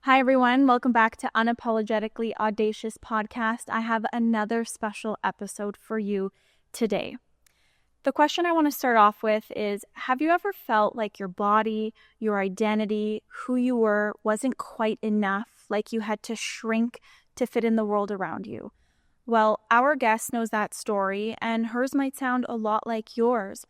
Hi, everyone. Welcome back to Unapologetically Audacious podcast. I have another special episode for you today. The question I want to start off with is, have you ever felt like your body, your identity, who you were wasn't quite enough, like you had to shrink to fit in the world around you? Well, our guest knows that story, and hers might sound a lot like yours.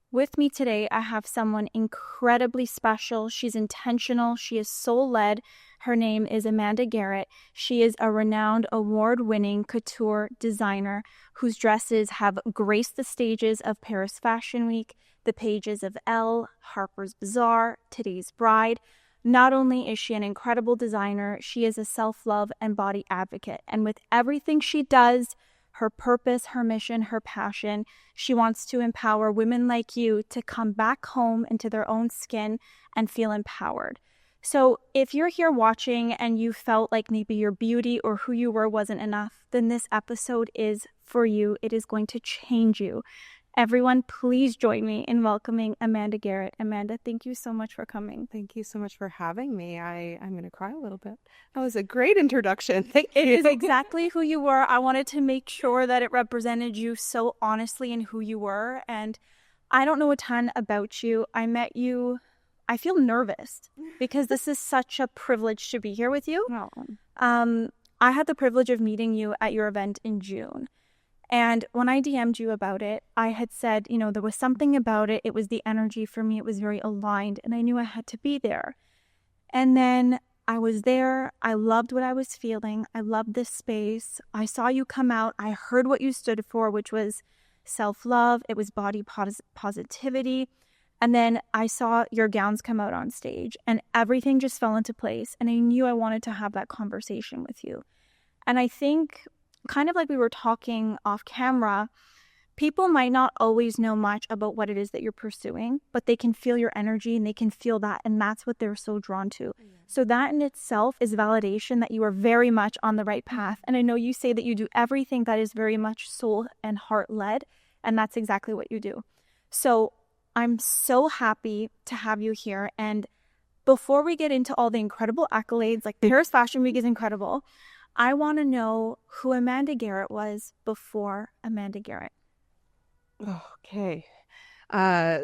With me today, I have someone incredibly special. She's intentional. She is soul-led. Her name is Amanda Garrett. She is a renowned award-winning couture designer whose dresses have graced the stages of Paris Fashion Week, the pages of ELLE, Harper's Bazaar, Today's Bride. Not only is she an incredible designer, she is a self-love and body advocate. And with everything she does, her purpose, her mission, her passion, she wants to empower women like you to come back home into their own skin and feel empowered. So if you're here watching and you felt like maybe your beauty or who you were wasn't enough, then this episode is for you. It is going to change you. Everyone, please join me in welcoming Amanda Garrett. Amanda, thank you so much for coming. Thank you so much for having me. I'm going to cry a little bit. That was a great introduction. Thank you. It is exactly who you were. I wanted to make sure that it represented you so honestly in who you were. And I don't know a ton about you. I met you. I feel nervous because this is such a privilege to be here with you. I had the privilege of meeting you at your event in June. And when I DM'd you about it, I had said, there was something about it. It was the energy for me. It was very aligned. And I knew I had to be there. And then I was there. I loved what I was feeling. I loved this space. I saw you come out. I heard what you stood for, which was self-love. It was body positivity. And then I saw your gowns come out on stage and everything just fell into place. And I knew I wanted to have that conversation with you. And I think, kind of like we were talking off camera, people might not always know much about what it is that you're pursuing, but they can feel your energy and they can feel that. And that's what they're so drawn to. Yeah. So that in itself is validation that you are very much on the right path. And I know you say that you do everything that is very much soul and heart led. And that's exactly what you do. So I'm so happy to have you here. And before we get into all the incredible accolades, like Paris Fashion Week is incredible, I want to know who Amanda Garrett was before Amanda Garrett. Okay.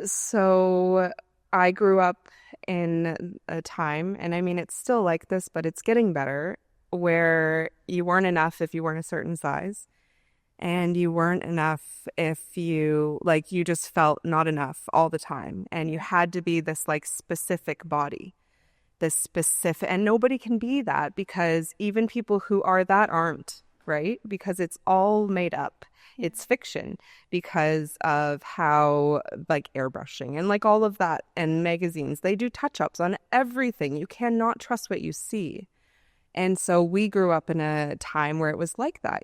So I grew up in a time, and I mean, it's still like this, but it's getting better, where you weren't enough if you weren't a certain size. And you weren't enough if you just felt not enough all the time. And you had to be this specific body. And nobody can be that, because even people who are that aren't, right? Because it's all made up. It's fiction because of how airbrushing and all of that, and magazines, they do touch-ups on everything. You cannot trust what you see. And so we grew up in a time where it was like that,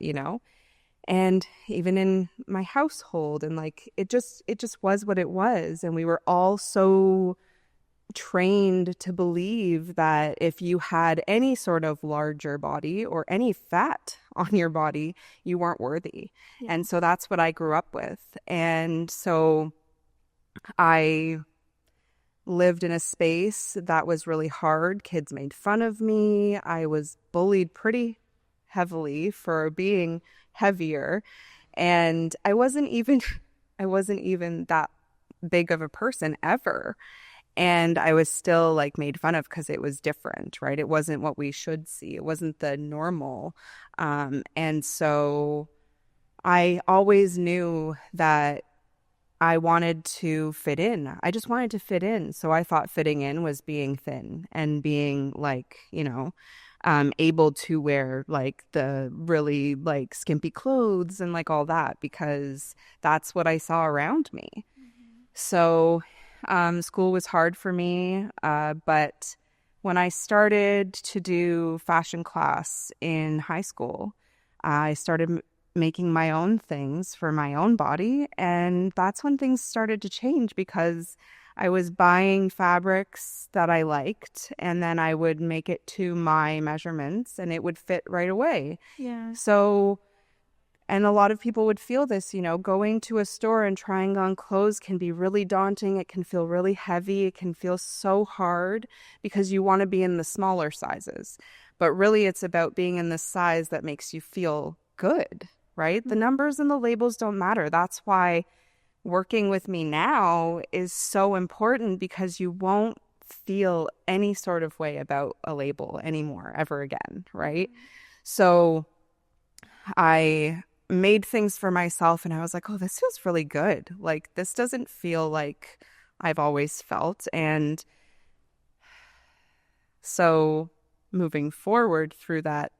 And even in my household, and it just was what it was. And we were all so trained to believe that if you had any sort of larger body or any fat on your body, you weren't worthy. Yeah. And so that's what I grew up with. And so I lived in a space that was really hard. Kids made fun of me. I was bullied pretty heavily for being heavier. And I wasn't even that big of a person ever. And I was still made fun of because it was different, right? It wasn't what we should see. It wasn't the normal. And so I always knew that I wanted to fit in. I just wanted to fit in. So I thought fitting in was being thin and being able to wear the really skimpy clothes and all that, because that's what I saw around me. Mm-hmm. So school was hard for me, but when I started to do fashion class in high school, I started making my own things for my own body, and that's when things started to change, because I was buying fabrics that I liked, and then I would make it to my measurements, and it would fit right away. Yeah. So And a lot of people would feel this, going to a store and trying on clothes can be really daunting. It can feel really heavy. It can feel so hard because you want to be in the smaller sizes. But really, it's about being in the size that makes you feel good, right? The numbers and the labels don't matter. That's why working with me now is so important, because you won't feel any sort of way about a label anymore ever again, right? So I made things for myself and I was like, oh, this feels really good. Like, this doesn't feel like I've always felt. And so moving forward through that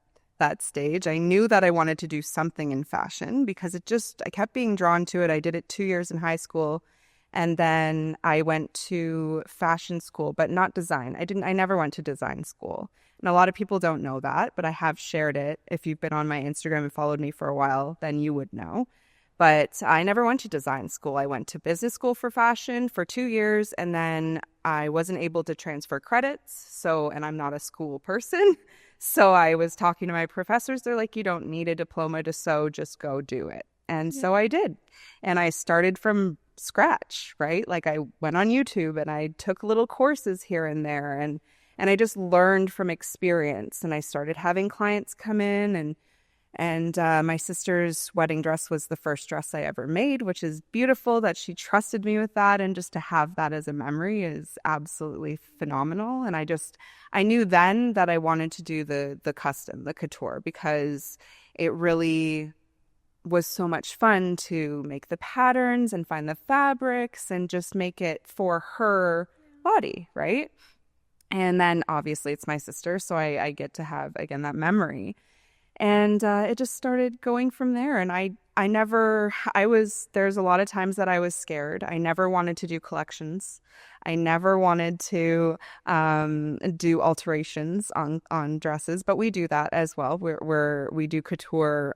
stage, I knew that I wanted to do something in fashion because I kept being drawn to it. I did it 2 years in high school. And then I went to fashion school, but not design. I never went to design school. And a lot of people don't know that, but I have shared it. If you've been on my Instagram and followed me for a while, then you would know. But I never went to design school. I went to business school for fashion for 2 years, and then I wasn't able to transfer credits. And I'm not a school person. So I was talking to my professors. They're like, you don't need a diploma to sew, just go do it. And so I did. And I started from scratch, right? Like, I went on YouTube and I took little courses here and there, and I just learned from experience. And I started having clients come in, and my sister's wedding dress was the first dress I ever made, which is beautiful that she trusted me with that. And just to have that as a memory is absolutely phenomenal. And I knew then that I wanted to do the custom, the couture, because it really was so much fun to make the patterns and find the fabrics and just make it for her body, right? And then obviously it's my sister, so I get to have, again, that memory. And it just started going from there. And there's a lot of times that I was scared. I never wanted to do collections. I never wanted to do alterations on dresses, but we do that as well. We do couture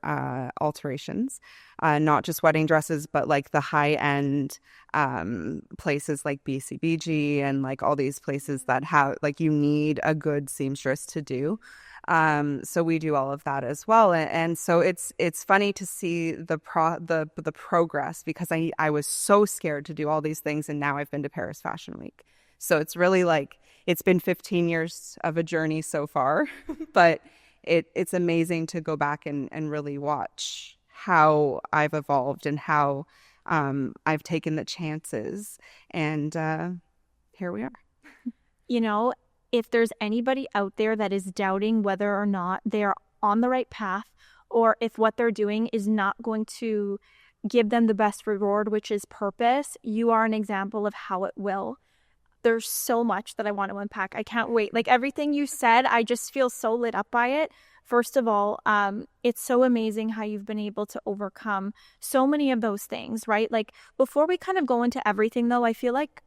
alterations, not just wedding dresses, but like the high end places like BCBG and like all these places that have, like, you need a good seamstress to do. So we do all of that as well. And so it's funny to see the progress, because I was so scared to do all these things. And now I've been to Paris Fashion Week. So it's really like, it's been 15 years of a journey so far, but it's amazing to go back and really watch how I've evolved and how I've taken the chances. And here we are. If there's anybody out there that is doubting whether or not they're on the right path, or if what they're doing is not going to give them the best reward, which is purpose, you are an example of how it will. There's so much that I want to unpack. I can't wait. Like, everything you said, I just feel so lit up by it. First of all, it's so amazing how you've been able to overcome so many of those things, right? Like, before we kind of go into everything, though, I feel like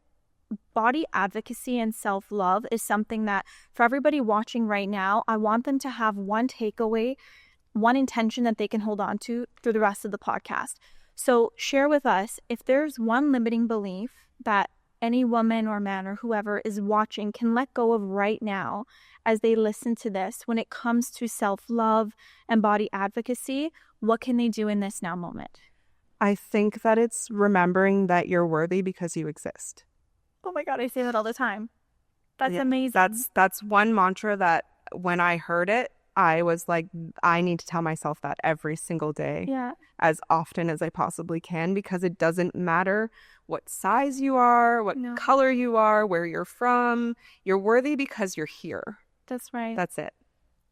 body advocacy and self-love is something that, for everybody watching right now, I want them to have one takeaway, one intention that they can hold on to through the rest of the podcast. So share with us if there's one limiting belief that any woman or man or whoever is watching can let go of right now as they listen to this when it comes to self-love and body advocacy. What can they do in this now moment? I think that it's remembering that you're worthy because you exist. Oh my God, I say that all the time. That's amazing. That's one mantra that when I heard it, I was like, I need to tell myself that every single day, as often as I possibly can, because it doesn't matter what size you are, what color you are, where you're from. You're worthy because you're here. That's right. That's it.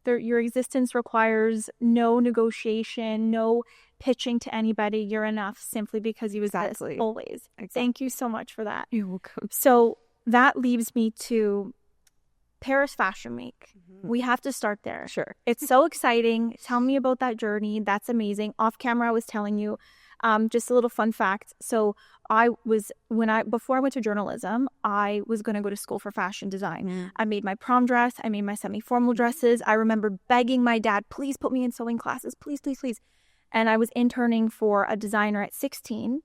Your existence requires no negotiation, no pitching to anybody. You're enough simply because you exist always. Exactly. Thank you so much for that. You're welcome. So that leaves me to Paris Fashion Week. We have to start there. Sure. It's so exciting. Tell me about that journey. That's amazing. Off camera, I was telling you, just a little fun fact. So before I went to journalism, I was going to go to school for fashion design. I made my prom dress. I made my semi-formal dresses. I remember begging my dad, please put me in sewing classes. Please, please, please. And I was interning for a designer at 16,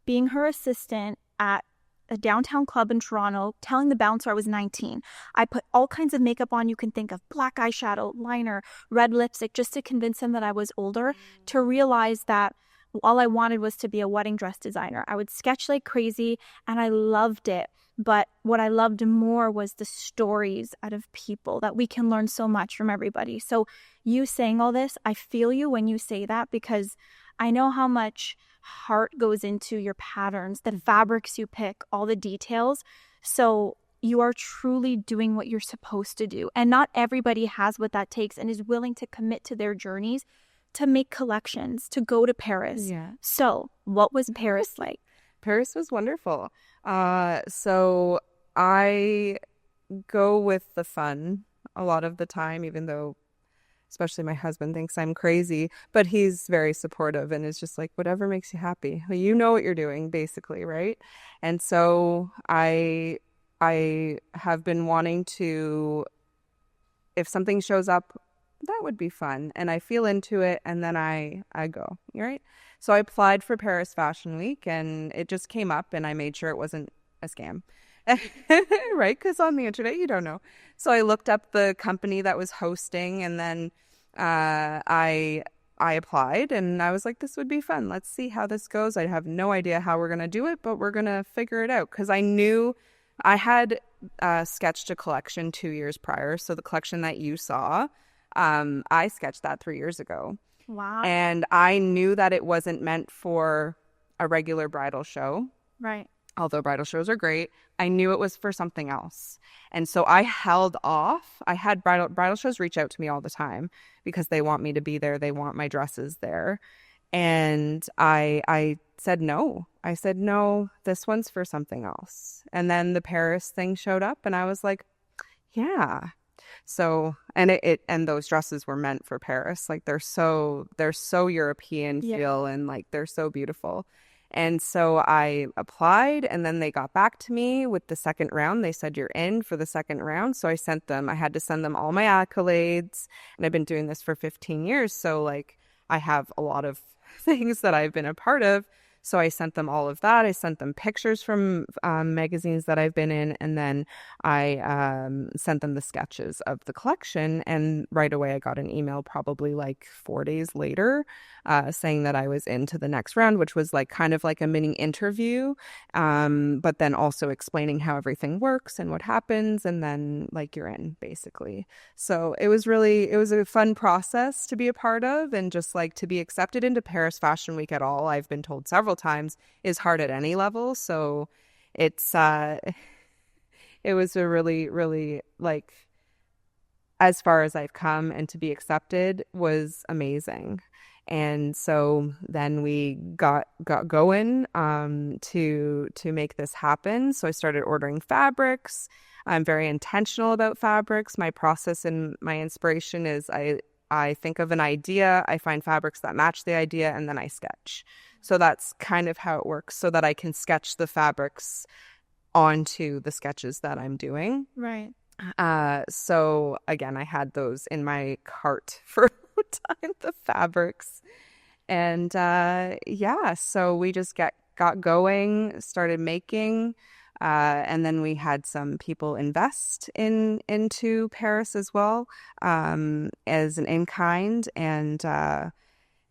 being her assistant at a downtown club in Toronto telling the bouncer I was 19. I put all kinds of makeup on you can think of, black eyeshadow, liner, red lipstick, just to convince him that I was older, to realize that all I wanted was to be a wedding dress designer. I would sketch like crazy and I loved it. But what I loved more was the stories out of people, that we can learn so much from everybody. So you saying all this, I feel you when you say that, because I know how much heart goes into your patterns, the fabrics you pick, all the details. So you are truly doing what you're supposed to do. And not everybody has what that takes and is willing to commit to their journeys to make collections, to go to Paris. Yeah. So what was Paris like? Paris was wonderful. So I go with the fun a lot of the time, even though especially my husband thinks I'm crazy, but he's very supportive and is just like, whatever makes you happy. Well, you know what you're doing, basically, right? And so I have been wanting to, if something shows up, that would be fun. And I feel into it and then I go, right? So I applied for Paris Fashion Week and it just came up and I made sure it wasn't a scam. Right? Because on the internet, you don't know. So I looked up the company that was hosting and then I applied and I was like, this would be fun. Let's see how this goes. I have no idea how we're going to do it, but we're going to figure it out. Because I knew I had sketched a collection 2 years prior. So the collection that you saw, I sketched that 3 years ago. Wow. And I knew that it wasn't meant for a regular bridal show. Right. Although bridal shows are great, I knew it was for something else. And so I held off. I had bridal shows reach out to me all the time because they want me to be there. They want my dresses there. And I said no. I said, no, this one's for something else. And then the Paris thing showed up and I was like, yeah. So, and and those dresses were meant for Paris. Like they're so European feel and like they're so beautiful. And so I applied and then they got back to me with the second round. They said, you're in for the second round. So I had to send them all my accolades. And I've been doing this for 15 years. So like I have a lot of things that I've been a part of. So I sent them all of that. I sent them pictures from magazines that I've been in. And then I sent them the sketches of the collection. And right away, I got an email probably like 4 days later saying that I was into the next round, which was like kind of like a mini interview, but then also explaining how everything works and what happens. And then like you're in, basically. So it was a fun process to be a part of, and just like to be accepted into Paris Fashion Week at all, I've been told several times, is hard at any level. So it's it was a really, really, like, as far as I've come, and to be accepted was amazing. And so then we got going to make this happen. So I started ordering fabrics. I'm very intentional about fabrics. My process and my inspiration is I think of an idea, I find fabrics that match the idea, and then I sketch. So that's kind of how it works, so that I can sketch the fabrics onto the sketches that I'm doing. Right. So again, I had those in my cart for a long time, the fabrics. And so we just got going, started making, and then we had some people invest into Paris as well, as an in-kind, and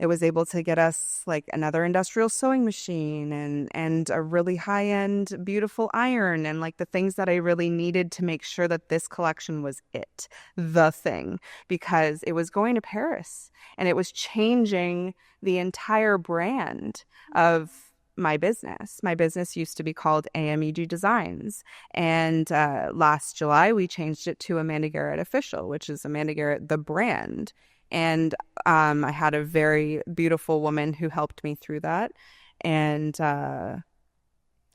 it was able to get us like another industrial sewing machine and a really high-end beautiful iron, and like the things that I really needed to make sure that this collection was the thing, because it was going to Paris and it was changing the entire brand of my business. My business used to be called AMEG Designs, and last July we changed it to Amanda Garrett Official, which is Amanda Garrett the brand. And I had a very beautiful woman who helped me through that. And I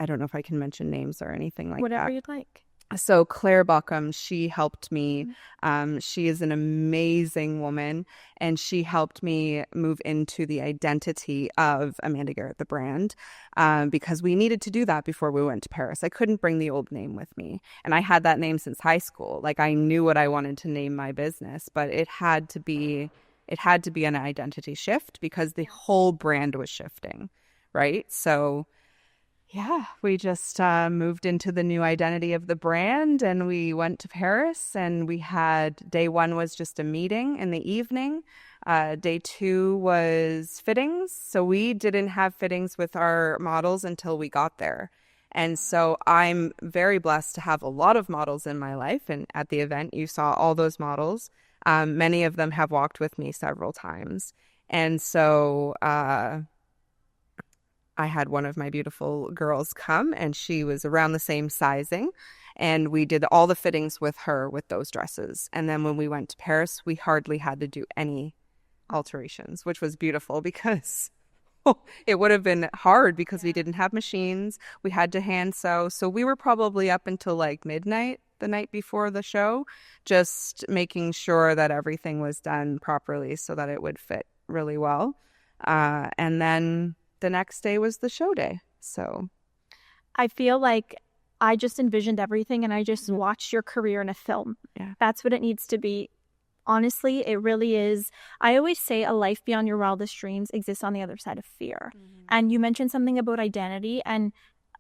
don't know if I can mention names or anything like that. Whatever you'd like. So Claire Buckham, she helped me. She is an amazing woman, and she helped me move into the identity of Amanda Garrett, the brand, because we needed to do that before we went to Paris. I couldn't bring the old name with me, and I had that name since high school. Like I knew what I wanted to name my business, but it had to be an identity shift because the whole brand was shifting, right? So Yeah, we just moved into the new identity of the brand, and we went to Paris, and we had day one was just a meeting in the evening. Day two was fittings. So we didn't have fittings with our models until we got there. And so I'm very blessed to have a lot of models in my life. And at the event, you saw all those models. Many of them have walked with me several times. And so I had one of my beautiful girls come, and she was around the same sizing, and we did all the fittings with her with those dresses. And then when we went to Paris, we hardly had to do any alterations, which was beautiful because it would have been hard because we didn't have machines. We had to hand sew. So we were probably up until like midnight the night before the show, just making sure that everything was done properly so that it would fit really well. And then the next day was the show day. So I feel like I just envisioned everything and I just watched your career in a film. Yeah. That's what it needs to be. Honestly, it really is. I always say a life beyond your wildest dreams exists on the other side of fear. And you mentioned something about identity, and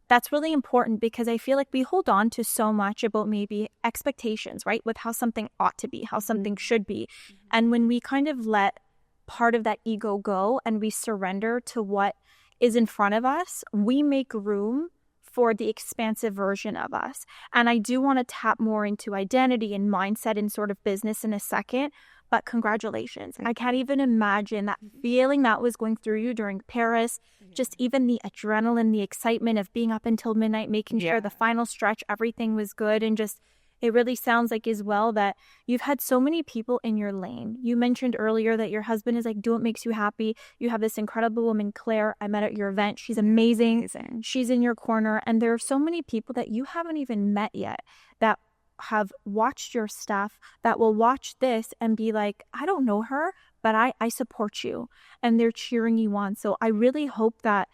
that's really important because I feel like we hold on to so much about maybe expectations, right? With how something ought to be, how something should be. And when we kind of let part of that ego go and we surrender to what is in front of us, we make room for the expansive version of us. And I do want to tap more into identity and mindset and sort of business in a second, but congratulations. I can't even imagine that feeling that was going through you during Paris, just even the adrenaline, the excitement of being up until midnight, making sure the final stretch, everything was good, and just it really sounds like as well that you've had so many people in your lane. You mentioned earlier that your husband is like, do what makes you happy. You have this incredible woman, Claire. I met at your event. She's amazing. She's in your corner. And there are so many people that you haven't even met yet that have watched your stuff, that will watch this and be like, I don't know her, but I support you. And they're cheering you on. So I really hope that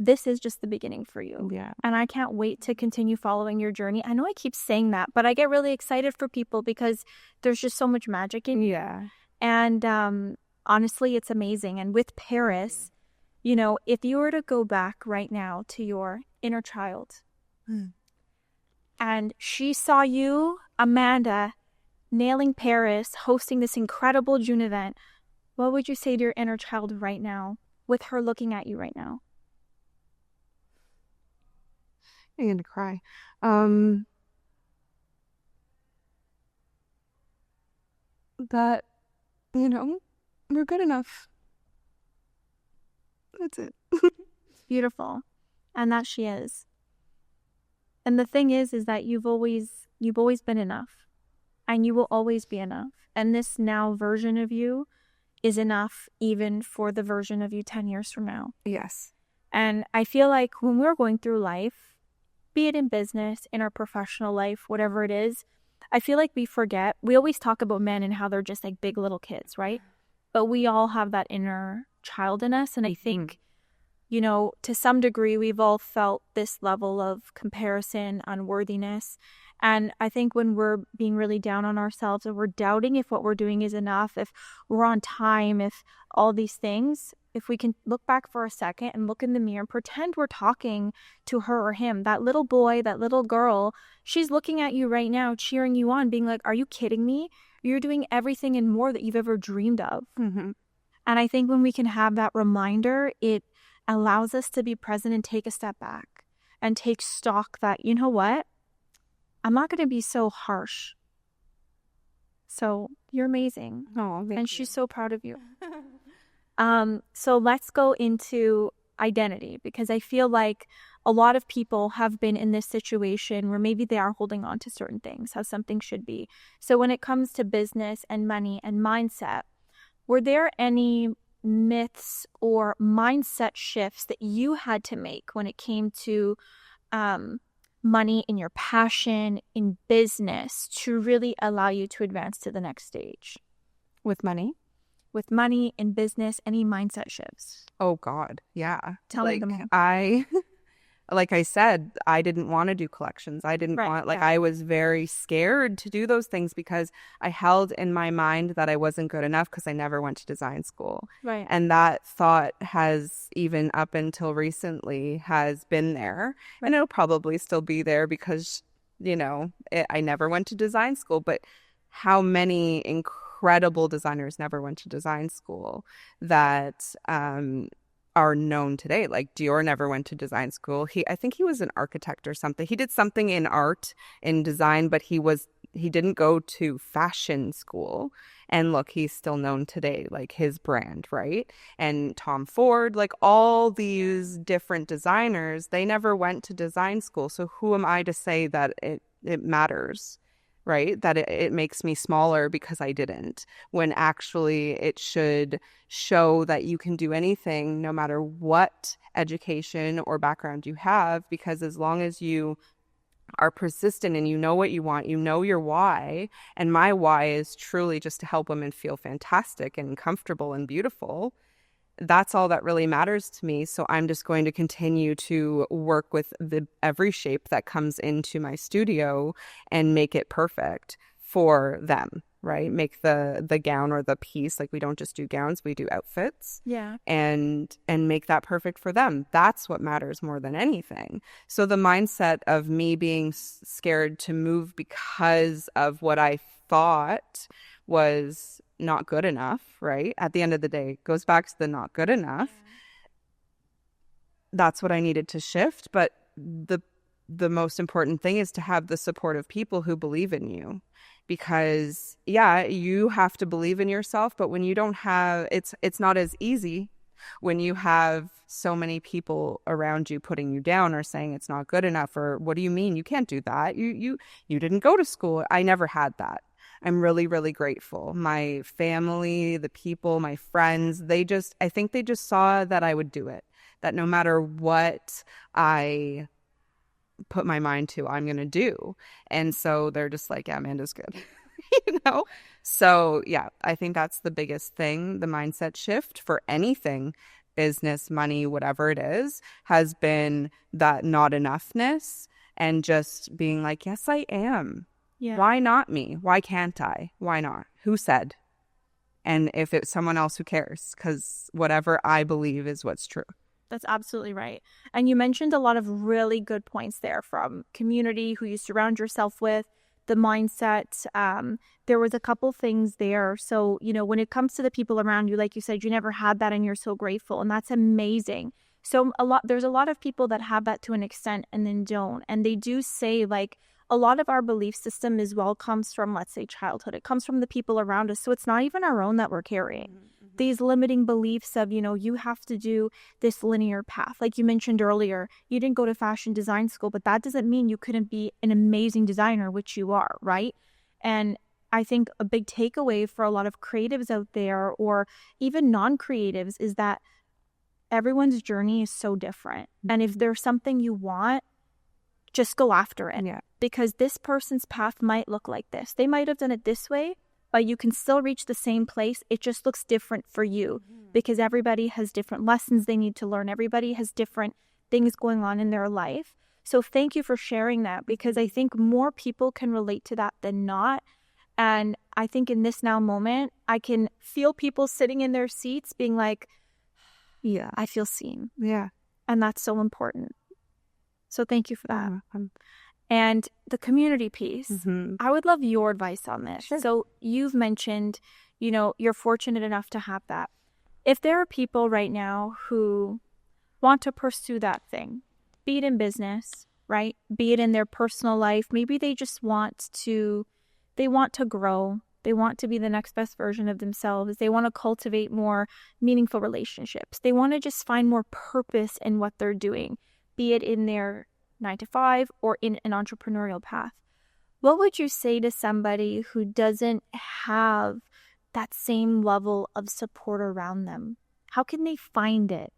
this is just the beginning for you. Yeah. And I can't wait to continue following your journey. I know I keep saying that, but I get really excited for people because there's just so much magic in you. Yeah. And honestly, it's amazing. And with Paris, if you were to go back right now to your inner child and she saw you, Amanda, nailing Paris, hosting this incredible June event, what would you say to your inner child right now with her looking at you right now? I'm going to cry. That, we're good enough. That's it. Beautiful. And that she is. And the thing is that you've always been enough. And you will always be enough. And this now version of you is enough even for the version of you 10 years from now. Yes. And I feel like when we're going through life, be it in business, in our professional life, whatever it is, I feel like we forget. We always talk about men and how they're just like big little kids, right? But we all have that inner child in us. And I think, to some degree, we've all felt this level of comparison, unworthiness. And I think when we're being really down on ourselves and we're doubting if what we're doing is enough, if we're on time, if all these things, if we can look back for a second and look in the mirror and pretend we're talking to her or him, that little boy, that little girl, she's looking at you right now, cheering you on, being like, are you kidding me? You're doing everything and more that you've ever dreamed of. Mm-hmm. And I think when we can have that reminder, it allows us to be present and take a step back and take stock that, you know what? I'm not going to be so harsh. So you're amazing. Oh, and she's so proud of you. So let's go into identity, because I feel like a lot of people have been in this situation where maybe they are holding on to certain things, how something should be. So when it comes to business and money and mindset, were there any myths or mindset shifts that you had to make when it came to money in your passion, in business, to really allow you to advance to the next stage? With money? With money, in business, any mindset shifts? Oh, God. Yeah. Tell me them all. like I said, I didn't want to do collections. I didn't Right, want, like, yeah. I was very scared to do those things because I held in my mind that I wasn't good enough because I never went to design school. Right. And that thought has, even up until recently, has been there. Right. And it'll probably still be there because, I never went to design school. But how many incredible designers never went to design school that are known today? Like Dior never went to design school. I think he was an architect or something. He did something in art, in design, but he didn't go to fashion school. And look, he's still known today, like his brand, right? And Tom Ford, like all these different designers, they never went to design school. So who am I to say that it matters? Right? That it makes me smaller because I didn't, when actually it should show that you can do anything no matter what education or background you have, because as long as you are persistent and you know what you want, you know your why, and my why is truly just to help women feel fantastic and comfortable and beautiful. That's all that really matters to me. So I'm just going to continue to work with every shape that comes into my studio and make it perfect for them, right? Make the gown or the piece, like we don't just do gowns, we do outfits. Yeah. And make that perfect for them. That's what matters more than anything. So the mindset of me being scared to move because of what I thought was not good enough, right? At the end of the day, it goes back to the not good enough. That's what I needed to shift. But the most important thing is to have the support of people who believe in you. Because yeah, you have to believe in yourself, but when you don't have, it's not as easy when you have so many people around you putting you down or saying it's not good enough, or what do you mean you can't do that? You didn't go to school. I never had that. I'm really, really grateful. My family, the people, my friends, I think they just saw that I would do it, that no matter what I put my mind to, I'm going to do. And so they're just like, yeah, Amanda's good, So yeah, I think that's the biggest thing. The mindset shift for anything, business, money, whatever it is, has been that not enoughness and just being like, yes, I am. Yeah. Why not me? Why can't I? Why not? Who said? And if it's someone else, who cares? Because whatever I believe is what's true. That's absolutely right. And you mentioned a lot of really good points there, from community, who you surround yourself with, the mindset. There was a couple things there. So, when it comes to the people around you, like you said, you never had that and you're so grateful, and that's amazing. So there's a lot of people that have that to an extent and then don't. And they do say, like, a lot of our belief system as well comes from, let's say, childhood. It comes from the people around us. So it's not even our own that we're carrying. Mm-hmm. These limiting beliefs of, you have to do this linear path. Like you mentioned earlier, you didn't go to fashion design school, but that doesn't mean you couldn't be an amazing designer, which you are, right? And I think a big takeaway for a lot of creatives out there, or even non-creatives, is that everyone's journey is so different. Mm-hmm. And if there's something you want, just go after it. Yeah. Because this person's path might look like this. They might have done it this way, but you can still reach the same place. It just looks different for you, because everybody has different lessons they need to learn. Everybody has different things going on in their life. So thank you for sharing that, because I think more people can relate to that than not. And I think in this now moment, I can feel people sitting in their seats being like, yeah, I feel seen. Yeah. And that's so important. So thank you for that. And the community piece, mm-hmm. I would love your advice on this. Sure. So you've mentioned, you're fortunate enough to have that. If there are people right now who want to pursue that thing, be it in business, right? Be it in their personal life, maybe they just want to grow. They want to be the next best version of themselves. They want to cultivate more meaningful relationships. They want to just find more purpose in what they're doing, be it in their 9-to-5 or in an entrepreneurial path. What would you say to somebody who doesn't have that same level of support around them? How can they find it?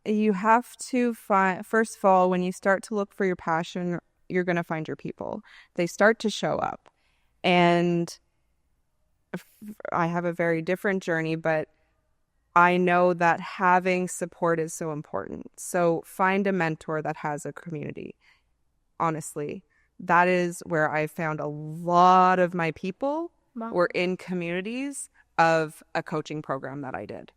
You have to find, first of all, when you start to look for your passion, you're going to find your people. They start to show up. And I have a very different journey, but I know that having support is so important. So find a mentor that has a community. Honestly, that is where I found a lot of my people were in communities of a coaching program that I did.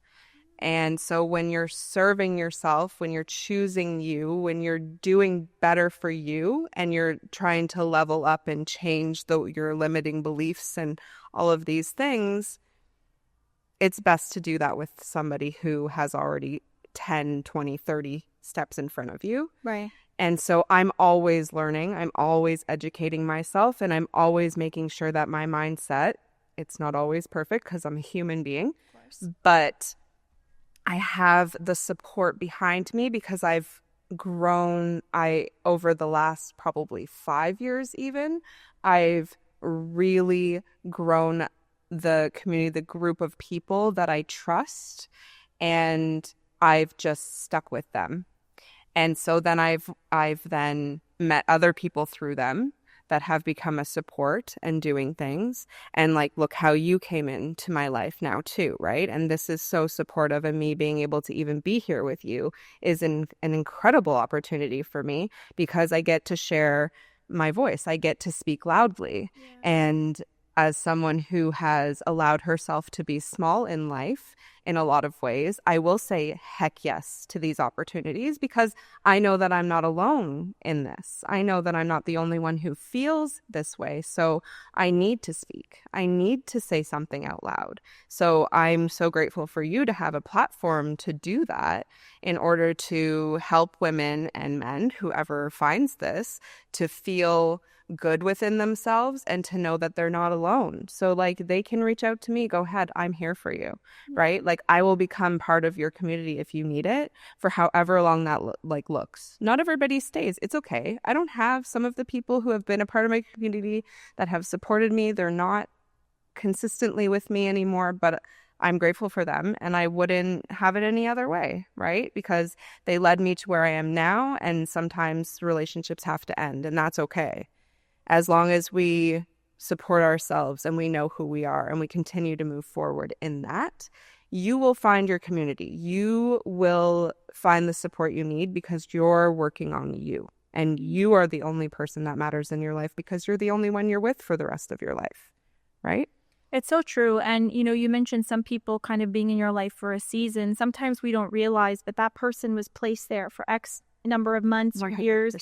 And so when you're serving yourself, when you're choosing you, when you're doing better for you and you're trying to level up and change your limiting beliefs and all of these things, it's best to do that with somebody who has already 10, 20, 30 steps in front of you. Right. And so I'm always learning, I'm always educating myself, and I'm always making sure that my mindset, it's not always perfect because I'm a human being, but I have the support behind me because I've grown. Over the last probably 5 years even, I've really grown the community, the group of people that I trust, and I've just stuck with them. And so then I've then met other people through them that have become a support and doing things. And like, look how you came into my life now too, right? And this is so supportive, and me being able to even be here with you is an incredible opportunity for me because I get to share my voice. I get to speak loudly. Yeah. And as someone who has allowed herself to be small in life in a lot of ways, I will say heck yes to these opportunities because I know that I'm not alone in this. I know that I'm not the only one who feels this way. So I need to speak. I need to say something out loud. So I'm so grateful for you to have a platform to do that in order to help women and men, whoever finds this, to feel good within themselves and to know that they're not alone. So like they can reach out to me, go ahead, I'm here for you, right? Like I will become part of your community if you need it for however long that looks. Not everybody stays. It's okay. I don't have some of the people who have been a part of my community that have supported me. They're not consistently with me anymore, but I'm grateful for them and I wouldn't have it any other way, right? Because they led me to where I am now, and sometimes relationships have to end, and that's okay. As long as we support ourselves and we know who we are and we continue to move forward in that, you will find your community. You will find the support you need because you're working on you. And you are the only person that matters in your life because you're the only one you're with for the rest of your life, right? It's so true. And, you know, you mentioned some people kind of being in your life for a season. Sometimes we don't realize that that person was placed there for X number of months or years.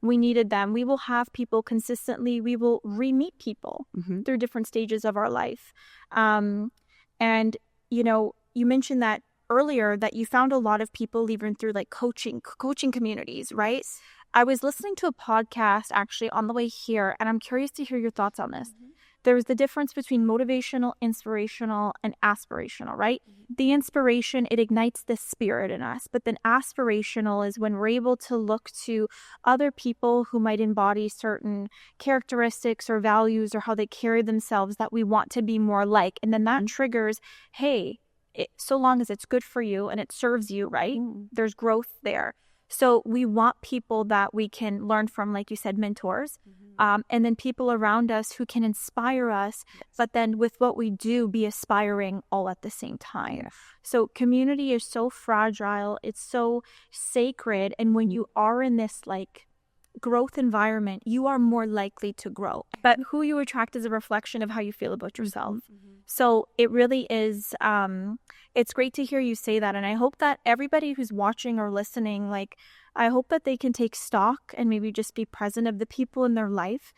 We needed them. We will have people consistently. We will re-meet people through different stages of our life. And, you know, you mentioned that earlier that you found a lot of people even through like coaching communities, right? I was listening to a podcast actually on the way here, and I'm curious to hear your thoughts on this. There's the difference between motivational, inspirational, and aspirational, right? The inspiration, it ignites the spirit in us. But then aspirational is when we're able to look to other people who might embody certain characteristics or values or how they carry themselves that we want to be more like. And then that triggers, hey, so long as it's good for you and it serves you, right? There's growth there. So we want people that we can learn from, like you said, mentors, and then people around us who can inspire us, but then with what we do, be aspiring all at the same time. Yes. So community is so fragile. It's so sacred. And when you are in this like growth environment, you are more likely to grow. But who you attract is a reflection of how you feel about yourself. So it really is, it's great to hear you say that. And I hope that everybody who's watching or listening, like, I hope that they can take stock and maybe just be present of the people in their life.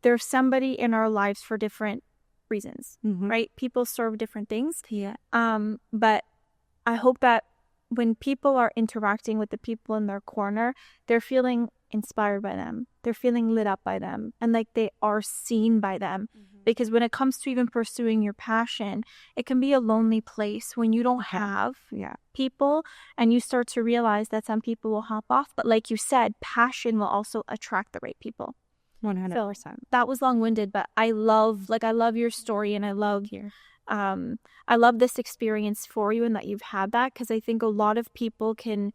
There's somebody in our lives for different reasons, right? People serve different things. Yeah. But I hope that when people are interacting with the people in their corner, they're feeling inspired by them. They're feeling lit up by them, and like they are seen by them. Because when it comes to even pursuing your passion, it can be a lonely place when you don't have people, and you start to realize that some people will hop off. But like you said, passion will also attract the right people. 100%. So that was long-winded, but I love your story, and I love this experience for you and that you've had that, because I think a lot of people can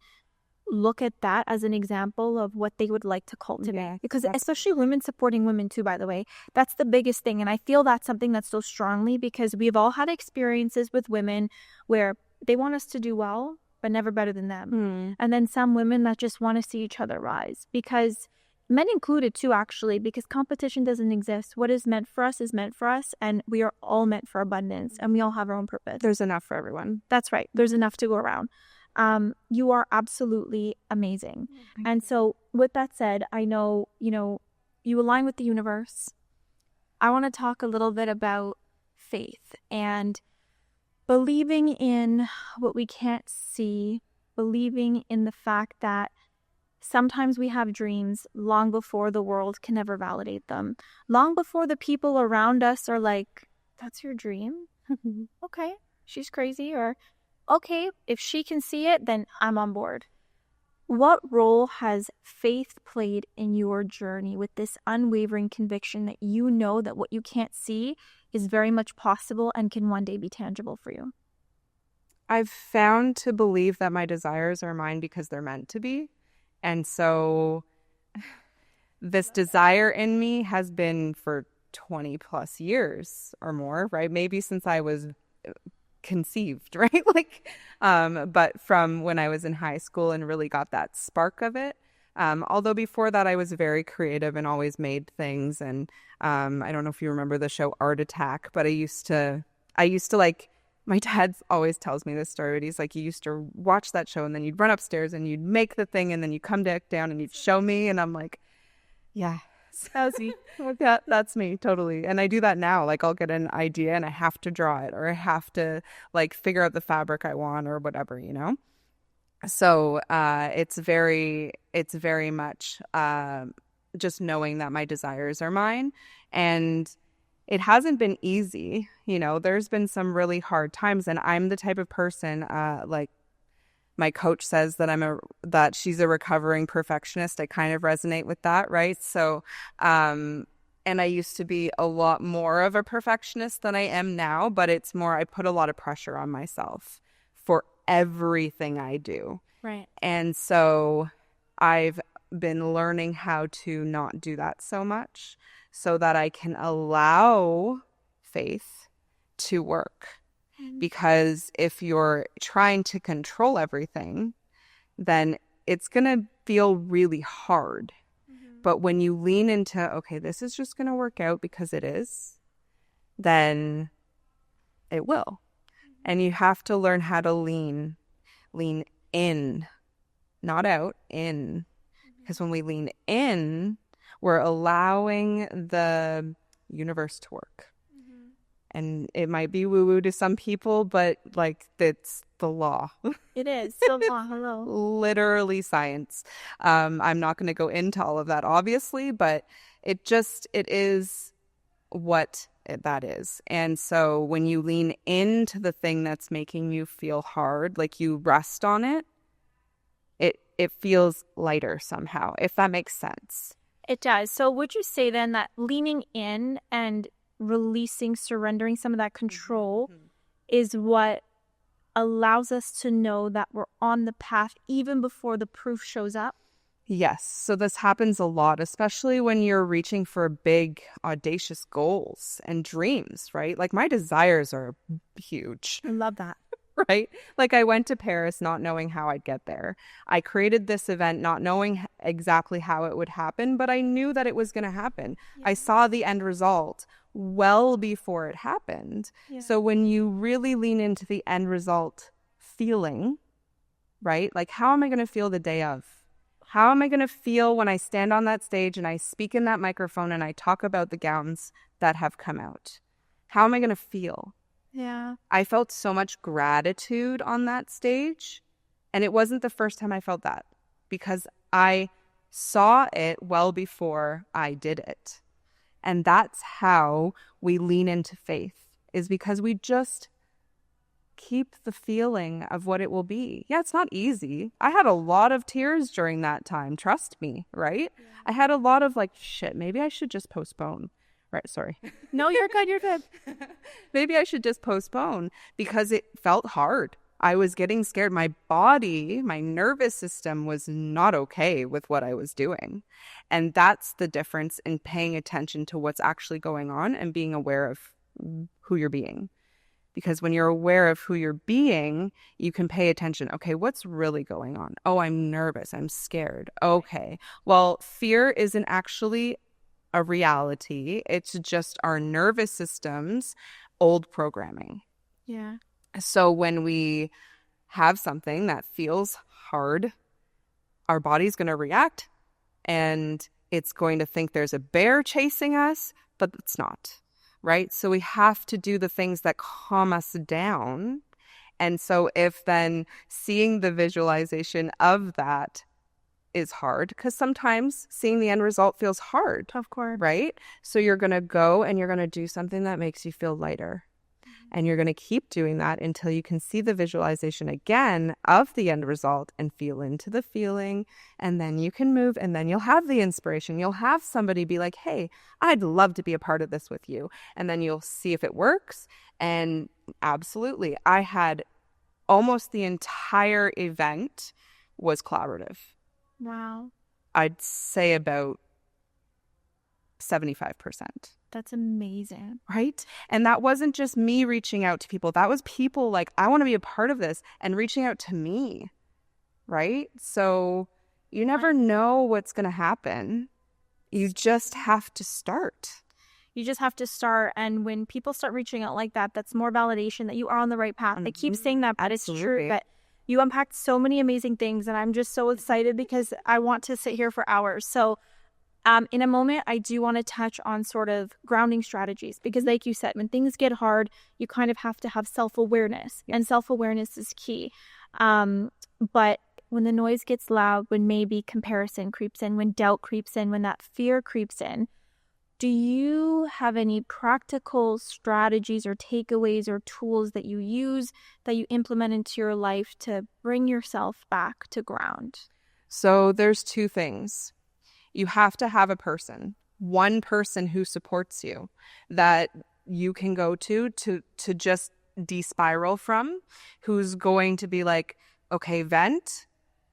look at that as an example of what they would like to cultivate. Yeah, because especially women supporting women too, by the way, that's the biggest thing. And I feel that's something that's so strongly because we've all had experiences with women where they want us to do well, but never better than them. And then some women that just want to see each other rise, because men included too, actually, because competition doesn't exist. What is meant for us is meant for us, and we are all meant for abundance, and we all have our own purpose. There's enough for everyone. That's right. There's enough to go around. You are absolutely amazing. And so with that said, I know, you align with the universe. I want to talk a little bit about faith and believing in what we can't see, believing in the fact that sometimes we have dreams long before the world can ever validate them, long before the people around us are like, that's your dream? Okay, she's crazy. Or, okay, if she can see it, then I'm on board. What role has faith played in your journey with this unwavering conviction that you know that what you can't see is very much possible and can one day be tangible for you? I've found to believe that my desires are mine because they're meant to be. And so this desire in me has been for 20 plus years or more, right? Maybe since I was conceived, right? But from when I was in high school and really got that spark of it. Although before that I was very creative and always made things. And I don't know if you remember the show Art Attack, but I used to like, my dad always tells me this story, but he's like, you used to watch that show and then you'd run upstairs and you'd make the thing and then you come back down and you'd show me. And I'm like, yeah. Yeah, that's me, totally. And I do that now. Like, I'll get an idea and I have to draw it, or I have to like figure out the fabric I want or whatever, So it's very much just knowing that my desires are mine. And it hasn't been easy. There's been some really hard times, and I'm the type of person, like my coach says that she's a recovering perfectionist. I kind of resonate with that, right? So, and I used to be a lot more of a perfectionist than I am now, but it's more, I put a lot of pressure on myself for everything I do. Right. And so I've been learning how to not do that so much so that I can allow faith to work. Because if you're trying to control everything, then it's going to feel really hard. But when you lean into, okay, this is just going to work out because it is, then it will. And you have to learn how to lean in, not out, in. Because when we lean in, we're allowing the universe to work. And it might be woo-woo to some people, but like, it's the law. It is. So hello. Literally science. I'm not going to go into all of that, obviously, but it is what that is. And so when you lean into the thing that's making you feel hard, like you rest on it, it feels lighter somehow, if that makes sense. It does. So would you say then that leaning in and releasing, surrendering some of that control is what allows us to know that we're on the path even before the proof shows up? Yes. So this happens a lot, especially when you're reaching for big, audacious goals and dreams, right? Like, my desires are huge. I love that. Right? Like, I went to Paris not knowing how I'd get there. I created this event not knowing exactly how it would happen, but I knew that it was going to happen. Yeah. I saw the end result well before it happened. Yeah. So when you really lean into the end result feeling, right? Like, how am I going to feel the day of? How am I going to feel when I stand on that stage and I speak in that microphone and I talk about the gowns that have come out? How am I going to feel? Yeah. I felt so much gratitude on that stage. And it wasn't the first time I felt that, because I saw it well before I did it. And that's how we lean into faith, is because we just keep the feeling of what it will be. Yeah, it's not easy. I had a lot of tears during that time. Trust me, right? Yeah. I had a lot of like, shit, maybe I should just postpone. Right, sorry. No, you're good. You're good. Maybe I should just postpone, because it felt hard. I was getting scared. My body, my nervous system was not okay with what I was doing. And that's the difference in paying attention to what's actually going on and being aware of who you're being. Because when you're aware of who you're being, you can pay attention. Okay, what's really going on? Oh, I'm nervous. I'm scared. Okay. Well, fear isn't actually a reality. It's just our nervous system's old programming. Yeah. So when we have something that feels hard, our body's going to react and it's going to think there's a bear chasing us, but it's not, right? So we have to do the things that calm us down. And so if then seeing the visualization of that is hard, because sometimes seeing the end result feels hard. Of course. Right? So you're going to go and you're going to do something that makes you feel lighter. And you're going to keep doing that until you can see the visualization again of the end result and feel into the feeling. And then you can move and then you'll have the inspiration. You'll have somebody be like, hey, I'd love to be a part of this with you. And then you'll see if it works. And absolutely, I had almost the entire event was collaborative. Wow. I'd say about 75%. That's amazing. Right? And that wasn't just me reaching out to people. That was people like, I want to be a part of this and reaching out to me. Right? So you never know what's going to happen. You just have to start. You just have to start. And when people start reaching out like that, that's more validation that you are on the right path. I keep saying that, but it's true. But you unpacked so many amazing things. And I'm just so excited because I want to sit here for hours. So in a moment, I do want to touch on sort of grounding strategies because like you said, when things get hard, you kind of have to have self-awareness and self-awareness is key. But when the noise gets loud, when maybe comparison creeps in, when doubt creeps in, when that fear creeps in, do you have any practical strategies or takeaways or tools that you use that you implement into your life to bring yourself back to ground? So there's two things. You have to have a person, one person who supports you that you can go to just de-spiral from, who's going to be like, okay, vent.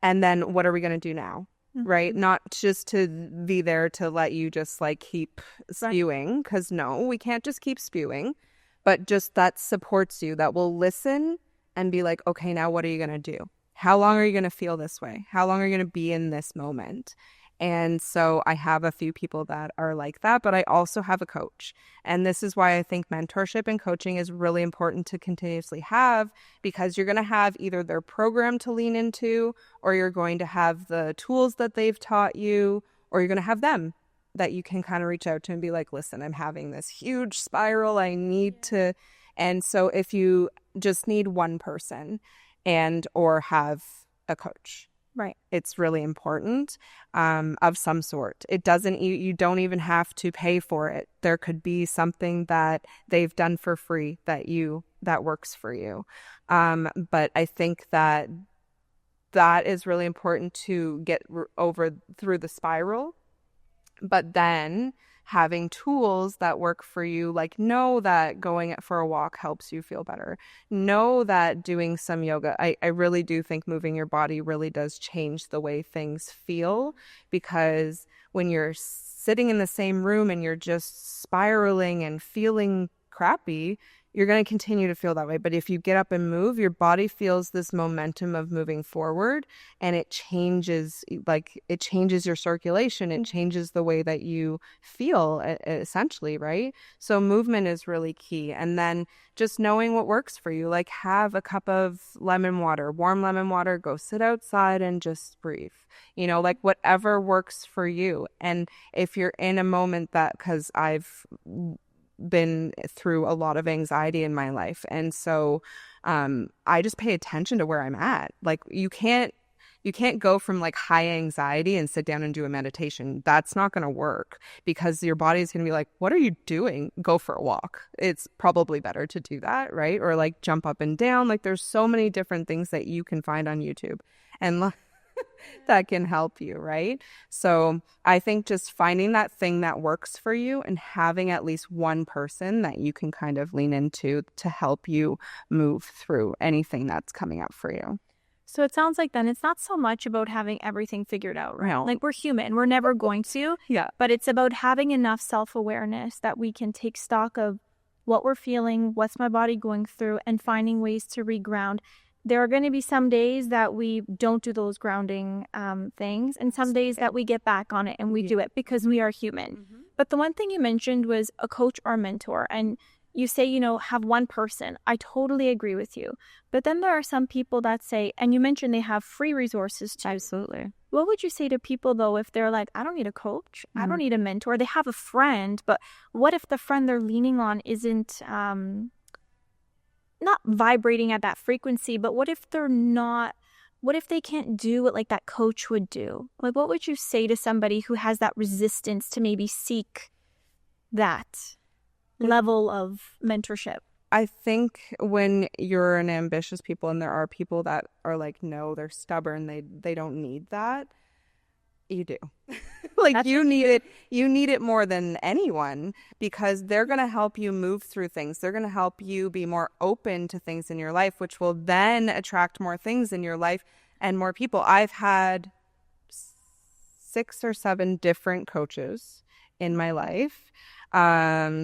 And then what are we going to do now? Mm-hmm. Right? Not just to be there to let you just like keep spewing, because no, we can't just keep spewing, but just that supports you, that will listen and be like, okay, now what are you going to do? How long are you going to feel this way? How long are you going to be in this moment? And so I have a few people that are like that, but I also have a coach. And this is why I think mentorship and coaching is really important to continuously have, because you're going to have either their program to lean into, or you're going to have the tools that they've taught you, or you're going to have them that you can kind of reach out to and be like, listen, I'm having this huge spiral. I need to. And so if you just need one person and or have a coach. Right. It's really important of some sort. It doesn't, you don't even have to pay for it. There could be something that they've done for free that works for you. But I think that is really important to get over through the spiral. But then having tools that work for you, like know that going for a walk helps you feel better. Know that doing some yoga, I really do think moving your body really does change the way things feel, because when you're sitting in the same room and you're just spiraling and feeling crappy, you're going to continue to feel that way. But if you get up and move, your body feels this momentum of moving forward, and it changes your circulation. It changes the way that you feel, essentially, right? So movement is really key. And then just knowing what works for you, like have a cup of lemon water, warm lemon water, go sit outside and just breathe, like whatever works for you. And if you're in a moment that, because I've been through a lot of anxiety in my life, and so I just pay attention to where I'm at. Like you can't go from like high anxiety and sit down and do a meditation. That's not going to work, because your body is going to be like, what are you doing? Go for a walk. It's probably better to do that, right? Or like jump up and down. Like there's so many different things that you can find on YouTube and that can help you, right? So I think just finding that thing that works for you and having at least one person that you can kind of lean into to help you move through anything that's coming up for you. So it sounds like then it's not so much about having everything figured out, right? No. Like we're human, we're never going to. Yeah. But it's about having enough self-awareness that we can take stock of what we're feeling, what's my body going through, and finding ways to reground. There are going to be some days that we don't do those grounding things, and some days that we get back on it and we do it because we are human. But the one thing you mentioned was a coach or mentor, and you say, you know, have one person. I totally agree with you. But then there are some people that say, and you mentioned they have free resources too. Absolutely. What would you say to people, though, if they're like, I don't need a coach, I don't need a mentor. They have a friend, but what if the friend they're leaning on isn't not vibrating at that frequency, but what if they're not, what if they can't do what like that coach would do? Like, what would you say to somebody who has that resistance to maybe seek that level of mentorship? I think when you're an ambitious people and there are people that are like, no, they're stubborn, they don't need that. You do. Like you need it more than anyone, because they're going to help you move through things. They're going to help you be more open to things in your life, which will then attract more things in your life and more people. I've had 6 or 7 different coaches in my life,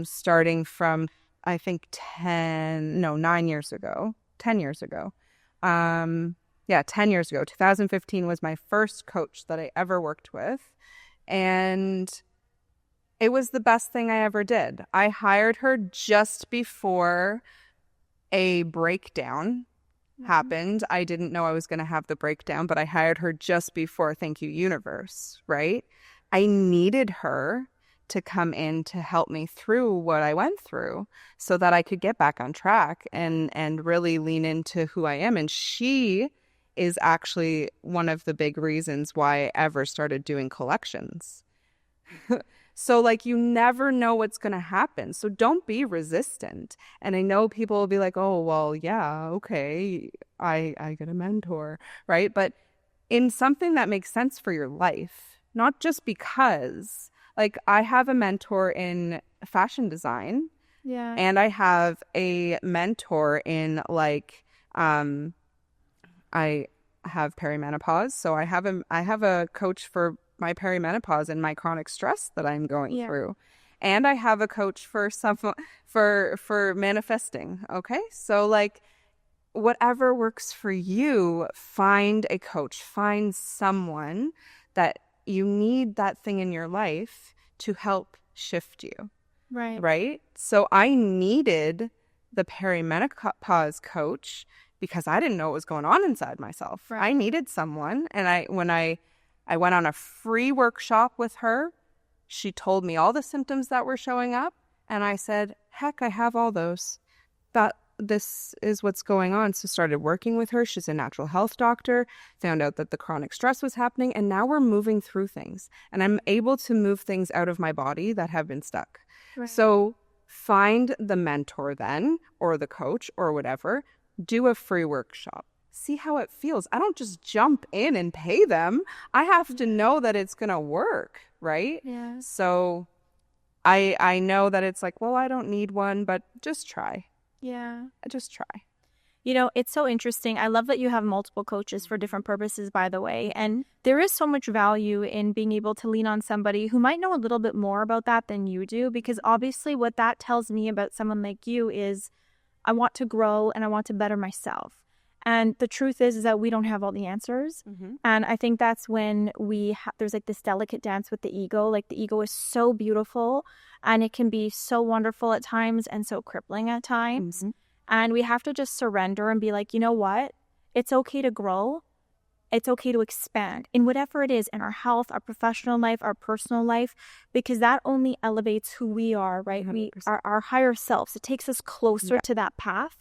starting from, I think 9 years ago, 10 years ago. 10 years ago. 2015 was my first coach that I ever worked with. And it was the best thing I ever did. I hired her just before a breakdown happened. I didn't know I was going to have the breakdown, but I hired her just before Thank You Universe, right? I needed her to come in to help me through what I went through so that I could get back on track and really lean into who I am. And she is actually one of the big reasons why I ever started doing collections. So like, you never know what's going to happen. So don't be resistant. And I know people will be like, oh, well, yeah, okay, I get a mentor, right? But in something that makes sense for your life, not just because, like, I have a mentor in fashion design. Yeah. And I have a mentor in like, I have perimenopause, so I have a coach for my perimenopause and my chronic stress that I'm going through, and I have a coach for for manifesting. Okay, so like, whatever works for you, find a coach, find someone that you need that thing in your life to help shift you. Right. So I needed the perimenopause coach because I didn't know what was going on inside myself. I needed someone. And when I went on a free workshop with her, she told me all the symptoms that were showing up. And I said, heck, I have all those. This is what's going on. So started working with her. She's a natural health doctor, found out that the chronic stress was happening. And now we're moving through things. And I'm able to move things out of my body that have been stuck. So find the mentor then, or the coach or whatever. Do a free workshop. See how it feels. I don't just jump in and pay them. I have to know that it's going to work, right? Yeah. So I know that it's like, well, I don't need one, but just try. Yeah. Just try. You know, it's so interesting. I love that you have multiple coaches for different purposes, by the way. And there is so much value in being able to lean on somebody who might know a little bit more about that than you do, because obviously what that tells me about someone like you is I want to grow and I want to better myself. And the truth is that we don't have all the answers. And I think that's when there's like this delicate dance with the ego. Like, the ego is so beautiful and it can be so wonderful at times and so crippling at times. And we have to just surrender and be like, you know what? It's okay to grow. It's okay to expand in whatever it is, in our health, our professional life, our personal life, because that only elevates who we are, right? 100%. We are our higher selves. It takes us closer to that path.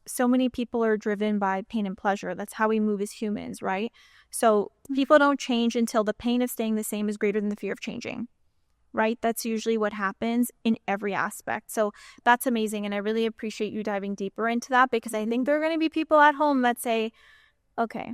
So many people are driven by pain and pleasure. That's how we move as humans, right? So people don't change until the pain of staying the same is greater than the fear of changing, right? That's usually what happens in every aspect. So that's amazing. And I really appreciate you diving deeper into that, because I think there are going to be people at home that say, okay,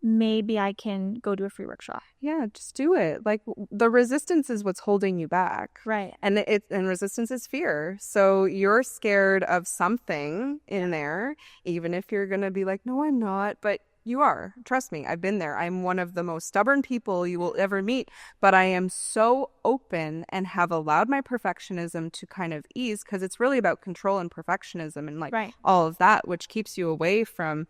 maybe I can go to a free workshop. Yeah, just do it. Like, the resistance is what's holding you back. Right. And resistance is fear. So you're scared of something in there, even if you're going to be like, no, I'm not. But You are. Trust me, I've been there. I'm one of the most stubborn people you will ever meet, but I am so open and have allowed my perfectionism to kind of ease, because it's really about control and perfectionism and like all of that, which keeps you away from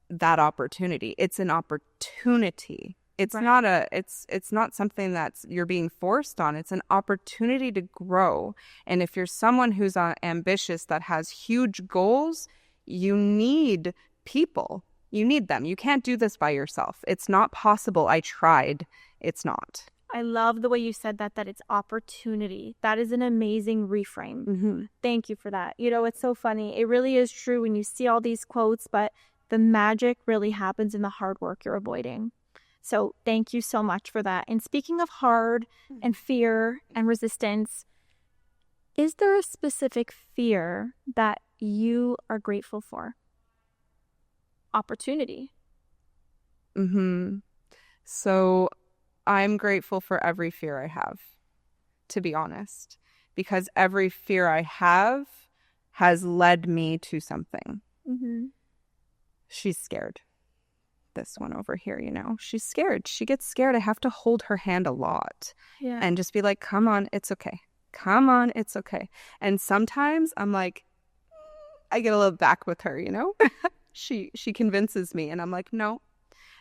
that opportunity. It's an opportunity. It's not it's not something that's you're being forced on. It's an opportunity to grow. And if you're someone who's ambitious, that has huge goals, you need people. You need them. You can't do this by yourself. It's not possible. I tried. It's not. I love the way you said that it's opportunity. That is an amazing reframe. Thank you for that. You know, it's so funny. It really is true when you see all these quotes, but the magic really happens in the hard work you're avoiding. So thank you so much for that. And speaking of hard and fear and resistance, is there a specific fear that you are grateful for? Opportunity. So I'm grateful for every fear I have, to be honest, because every fear I have has led me to something. She's scared. This one over here, you know, she's scared. She gets scared. I have to hold her hand a lot and just be like, come on, it's okay. Come on, it's okay. And sometimes I'm like, I get a little back with her, you know. She convinces me and I'm like, no.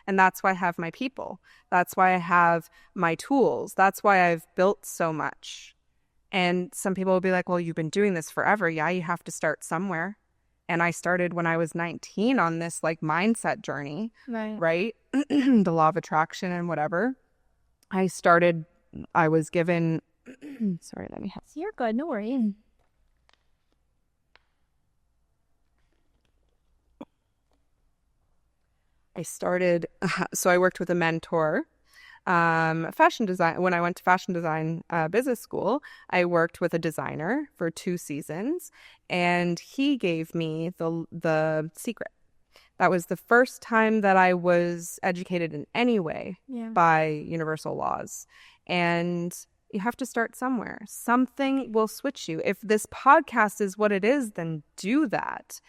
And that's why I have my people. That's why I have my tools. That's why I've built so much. And some people will be like, well, you've been doing this forever. Yeah, you have to start somewhere. And I started when I was 19 on this like mindset journey, right? The law of attraction and whatever. I was given, sorry, let me have. You're good, no worries. So I worked with a mentor, fashion design. When I went to fashion design business school, I worked with a designer for 2 seasons, and he gave me the secret. That was the first time that I was educated in any way by universal laws. And you have to start somewhere. Something will switch you. If this podcast is what it is, then do that.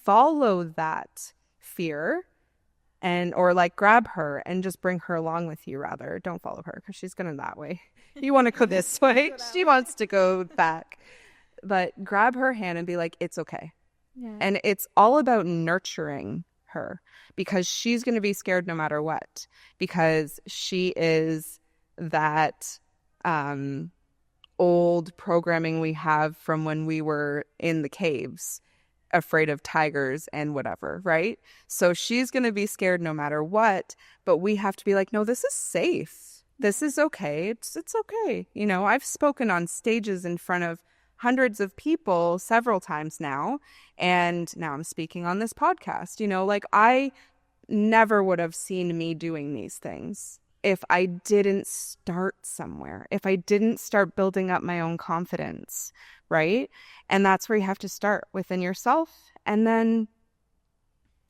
Follow that fear. Or like grab her and just bring her along with you, rather. Don't follow her because she's going that way. You want to go this way. She wants to go back. But grab her hand and be like, it's okay. And it's all about nurturing her, because she's going to be scared no matter what, because she is that old programming we have from when we were in the caves, afraid of tigers and whatever, right? So she's going to be scared no matter what, but we have to be like, no, this is safe. This is okay. It's okay. You know, I've spoken on stages in front of hundreds of people several times now, and now I'm speaking on this podcast. You know, like I never would have seen me doing these things if I didn't start somewhere, if I didn't start building up my own confidence, right? And that's where you have to start, within yourself, and then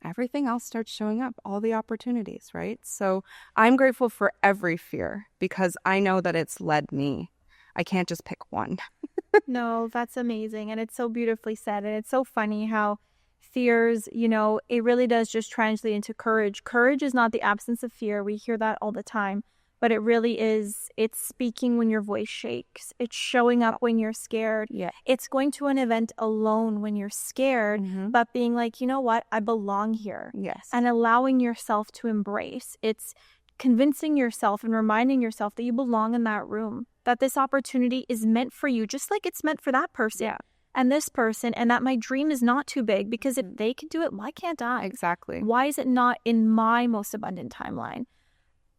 everything else starts showing up, all the opportunities, right? So I'm grateful for every fear, because I know that it's led me. I can't just pick one. No, that's amazing. And it's so beautifully said. And it's so funny how fears, you know, it really does just translate into courage. Courage is not the absence of fear. We hear that all the time. But it really is, it's speaking when your voice shakes. It's showing up when you're scared. It's going to an event alone when you're scared, but being like, you know what, I belong here. And allowing yourself to embrace. It's convincing yourself and reminding yourself that you belong in that room, that this opportunity is meant for you, just like it's meant for that person and this person, and that my dream is not too big, because if they can do it, why can't I? Exactly. Why is it not in my most abundant timeline?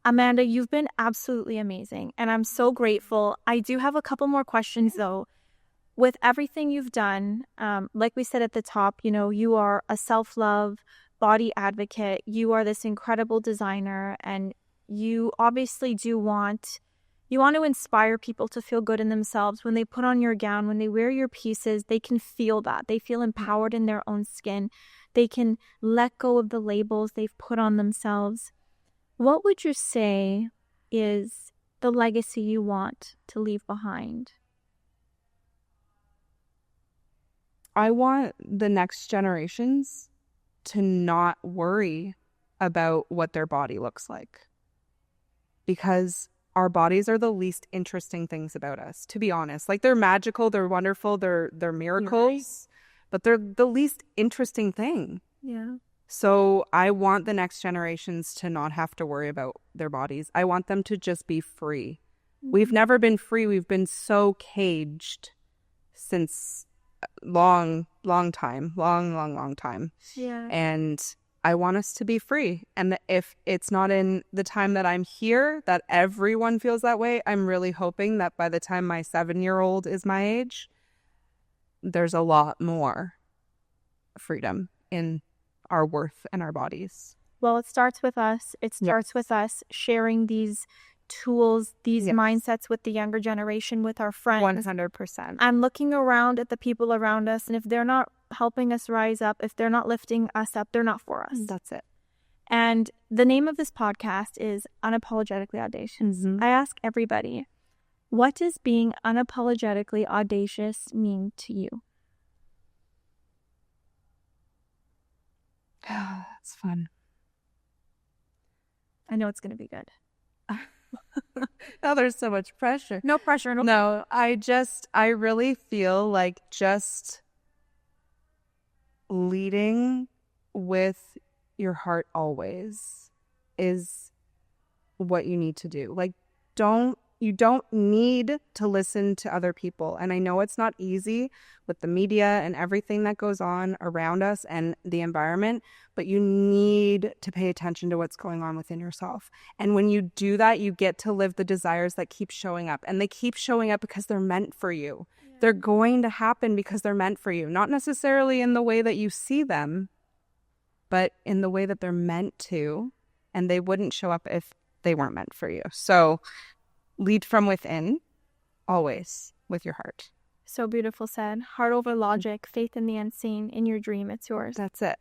Amanda, you've been absolutely amazing, and I'm so grateful. I do have a couple more questions, though. With everything you've done, like we said at the top, you know, you are a self-love body advocate. You are this incredible designer, and you obviously do want to inspire people to feel good in themselves. When they put on your gown, when they wear your pieces, they can feel that. They feel empowered in their own skin. They can let go of the labels they've put on themselves. What would you say is the legacy you want to leave behind? I want the next generations to not worry about what their body looks like. Because our bodies are the least interesting things about us, to be honest. Like, they're magical, they're wonderful, they're miracles, but they're the least interesting thing. Yeah. So I want the next generations to not have to worry about their bodies. I want them to just be free. We've never been free. We've been so caged since long time. Yeah. And I want us to be free. And if it's not in the time that I'm here that everyone feels that way, I'm really hoping that by the time my 7-year-old is my age, there's a lot more freedom in our worth and our bodies. Well, it starts with us. It starts with us sharing these tools, these mindsets with the younger generation, with our friends. 100%. I'm looking around at the people around us, and if they're not helping us rise up, if they're not lifting us up, they're not for us. That's it. And the name of this podcast is Unapologetically Audacious. I ask everybody, what does being unapologetically audacious mean to you? That's fun. I know it's going to be good. Oh, there's so much pressure. No pressure. No, I really feel like just leading with your heart always is what you need to do. Like, you don't need to listen to other people. And I know it's not easy with the media and everything that goes on around us and the environment, but you need to pay attention to what's going on within yourself. And when you do that, you get to live the desires that keep showing up. And they keep showing up because they're meant for you. Yeah. They're going to happen because they're meant for you. Not necessarily in the way that you see them, but in the way that they're meant to. And they wouldn't show up if they weren't meant for you. So lead from within, always with your heart. So beautiful said. Heart over logic, faith in the unseen, in your dream, it's yours. That's it.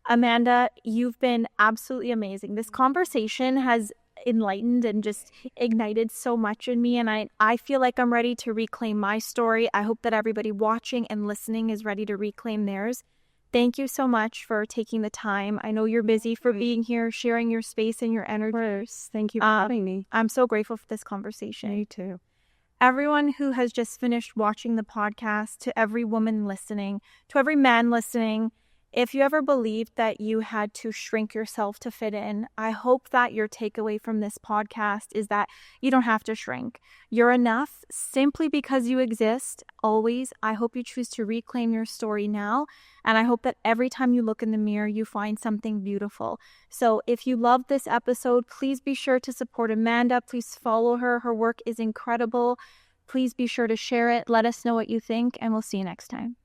Amanda, you've been absolutely amazing. This conversation has enlightened and just ignited so much in me, and I feel like I'm ready to reclaim my story. I hope that everybody watching and listening is ready to reclaim theirs. Thank you so much for taking the time. I know you're busy, for being here, sharing your space and your energy. Of course. Thank you for having me. I'm so grateful for this conversation. Me too. Everyone who has just finished watching the podcast, to every woman listening, to every man listening, if you ever believed that you had to shrink yourself to fit in, I hope that your takeaway from this podcast is that you don't have to shrink. You're enough simply because you exist, always. I hope you choose to reclaim your story now, and I hope that every time you look in the mirror, you find something beautiful. So if you loved this episode, please be sure to support Amanda. Please follow her. Her work is incredible. Please be sure to share it. Let us know what you think, and we'll see you next time.